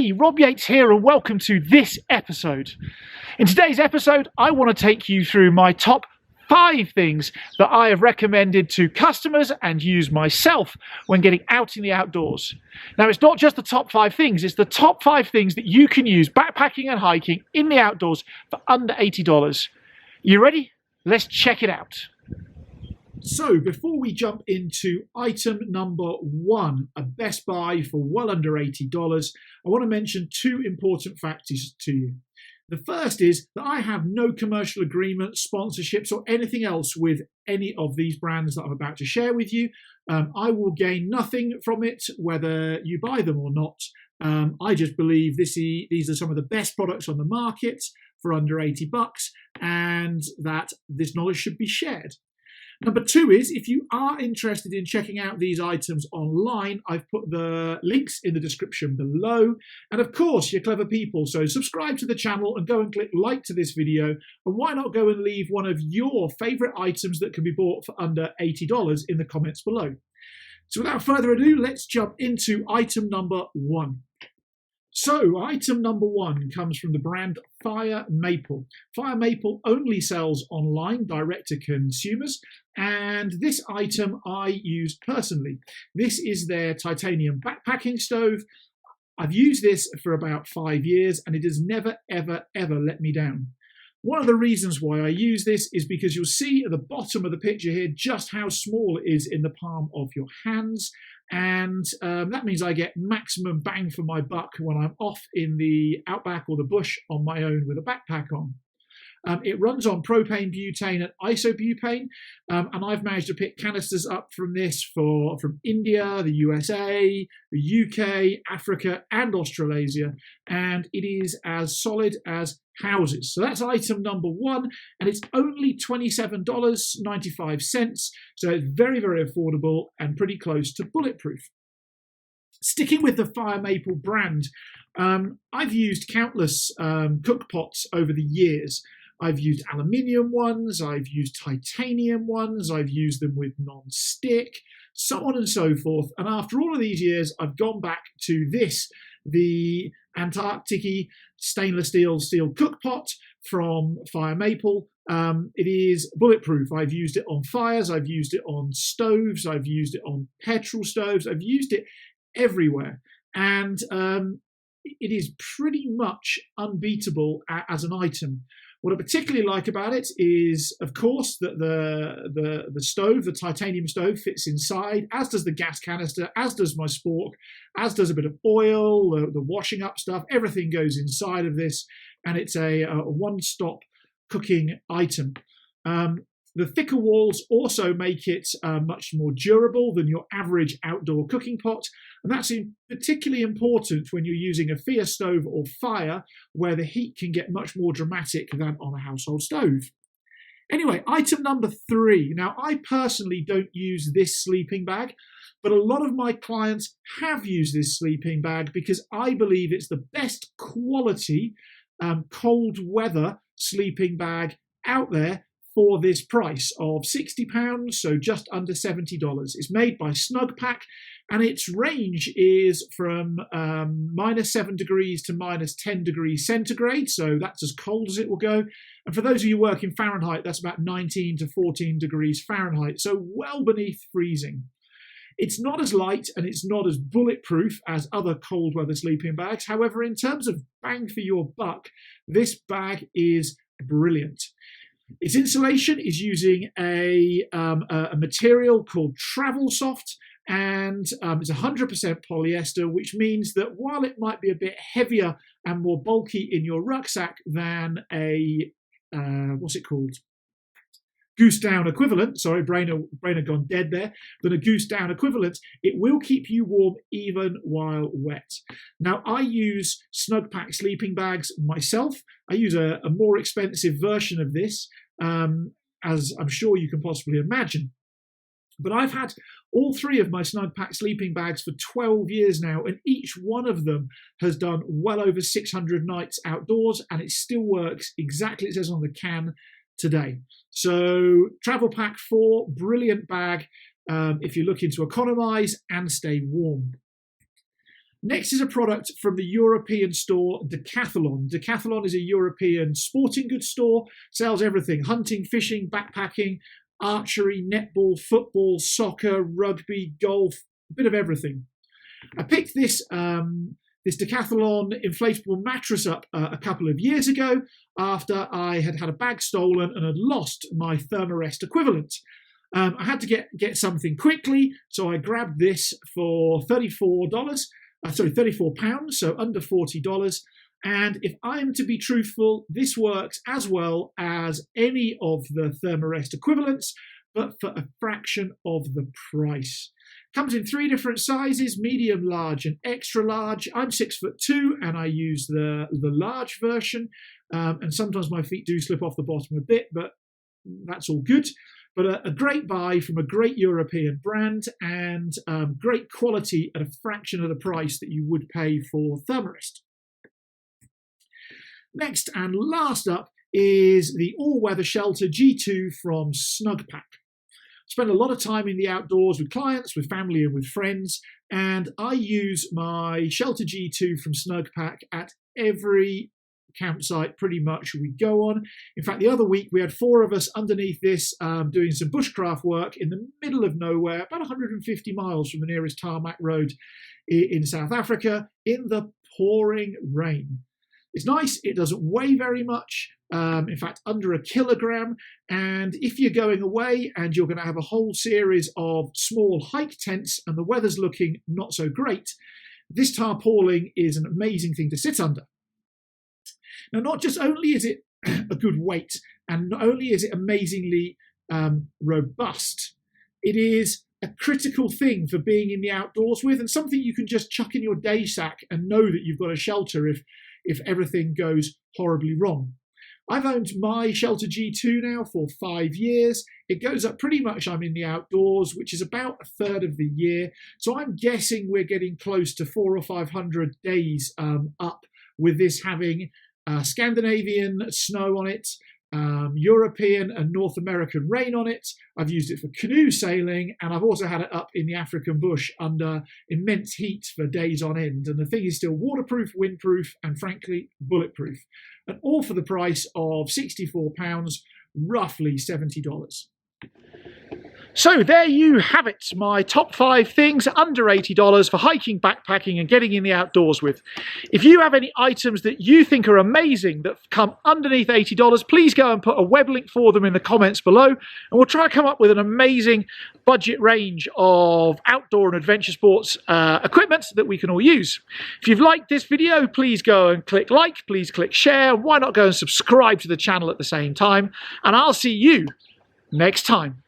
Hey, Rob Yates here, and welcome to this episode. In today's episode, I want to take you through my top 5 things that I have recommended to customers and use myself when getting out in the outdoors. Now, it's not just the top 5 things, it's the top 5 things that you can use backpacking and hiking in the outdoors for under $80. You ready? Let's check it out. So before we jump into item number 1, a best buy for well under $80, I want to mention 2 important factors to you. The first is that I have no commercial agreements, sponsorships, or anything else with any of these brands that I'm about to share with you. I will gain nothing from it, whether you buy them or not. I just believe these are some of the best products on the market for under $80, and that this knowledge should be shared. Number 2 is, if you are interested in checking out these items online, I've put the links in the description below. And of course, you're clever people, so subscribe to the channel and go and click like to this video. And why not go and leave one of your favorite items that can be bought for under $80 in the comments below. So without further ado, let's jump into item number 1. So item number 1 comes from the brand Fire Maple. Fire Maple only sells online direct to consumers, and this item I use personally. This is their titanium backpacking stove. I've used this for about 5 years and it has never, ever, ever let me down. One of the reasons why I use this is because you'll see at the bottom of the picture here just how small it is in the palm of your hands. And that means I get maximum bang for my buck when I'm off in the outback or the bush on my own with a backpack on. It runs on propane, butane and isobutane, and I've managed to pick canisters up from this from India, the USA, the UK, Africa and Australasia, and it is as solid as houses. So that's item number 1, and it's only $27.95, so it's very, very affordable and pretty close to bulletproof. Sticking with the Fire Maple brand, I've used countless cook pots over the years. I've used aluminium ones, I've used titanium ones, I've used them with non-stick, so on and so forth. And after all of these years, I've gone back to this, the Antarctic stainless steel cook pot from Fire Maple. It is bulletproof. I've used it on fires, I've used it on stoves, I've used it on petrol stoves, I've used it everywhere. And it is pretty much unbeatable as an item. What I particularly like about it is, of course, that the stove, the titanium stove, fits inside, as does the gas canister, as does my spork, as does a bit of oil, the washing up stuff. Everything goes inside of this, and it's a one-stop cooking item. The thicker walls also make it much more durable than your average outdoor cooking pot, and that's particularly important when you're using a fierce stove or fire where the heat can get much more dramatic than on a household stove. Anyway, item number 3. Now, I personally don't use this sleeping bag, but a lot of my clients have used this sleeping bag because I believe it's the best quality cold weather sleeping bag out there for this price of £60, so just under $70. It's made by Snugpack, and its range is from -7 degrees to -10 degrees centigrade, so that's as cold as it will go. And for those of you who work in Fahrenheit, that's about 19 to 14 degrees Fahrenheit, so well beneath freezing. It's not as light and it's not as bulletproof as other cold weather sleeping bags. However, in terms of bang for your buck, this bag is brilliant. Its insulation is using a material called Travel Soft, and it's 100% polyester, which means that while it might be a bit heavier and more bulky in your rucksack than a, what's it called? Goose down equivalent, sorry, brain had gone dead there, than a goose down equivalent, it will keep you warm even while wet. Now, I use Snugpack sleeping bags myself. I use a more expensive version of this, as I'm sure you can possibly imagine. But I've had all 3 of my Snugpack sleeping bags for 12 years now, and each one of them has done well over 600 nights outdoors, and it still works exactly as it says on the can today. So Travel Pack 4, brilliant bag if you're looking to economise and stay warm. Next is a product from the European store Decathlon. Decathlon is a European sporting goods store, sells everything: hunting, fishing, backpacking, archery, netball, football, soccer, rugby, golf, a bit of everything. I picked this Decathlon inflatable mattress up a couple of years ago after I had had a bag stolen and had lost my Thermarest equivalent. I had to get something quickly, so I grabbed this for £34, so under $40. And if I'm to be truthful, this works as well as any of the Thermarest equivalents, but for a fraction of the price. Comes in 3 different sizes: medium, large, and extra large. I'm 6'2", and I use the large version. And sometimes my feet do slip off the bottom a bit, but that's all good. But a great buy from a great European brand, and great quality at a fraction of the price that you would pay for Thermarest. Next and last up is the all-weather shelter G2 from Snugpack. Spend a lot of time in the outdoors with clients, with family, and with friends, and I use my shelter G2 from Snugpack at every campsite pretty much we go on. In fact, the other week we had 4 of us underneath this doing some bushcraft work in the middle of nowhere, about 150 miles from the nearest tarmac road in South Africa, in the pouring rain. It's nice, it doesn't weigh very much, in fact under 1 kilogram, and if you're going away and you're going to have a whole series of small hike tents and the weather's looking not so great, this tarpaulin is an amazing thing to sit under. Now, not just only is it a good weight, and not only is it amazingly robust, it is a critical thing for being in the outdoors with, and something you can just chuck in your day sack and know that you've got a shelter if everything goes horribly wrong. I've owned my shelter G2 now for 5 years. It goes up pretty much I'm in the outdoors, which is about a third of the year. So I'm guessing we're getting close to 400 or 500 days up with this having Scandinavian snow on it, European and North American rain on it. I've used it for canoe sailing, and I've also had it up in the African bush under immense heat for days on end. And the thing is still waterproof, windproof, and frankly, bulletproof. And all for the price of £64, roughly $70. So there you have it, my top 5 things under $80 for hiking, backpacking, and getting in the outdoors with. If you have any items that you think are amazing that come underneath $80, please go and put a web link for them in the comments below, and we'll try to come up with an amazing budget range of outdoor and adventure sports equipment that we can all use. If you've liked this video, please go and click like, please click share. Why not go and subscribe to the channel at the same time? And I'll see you next time.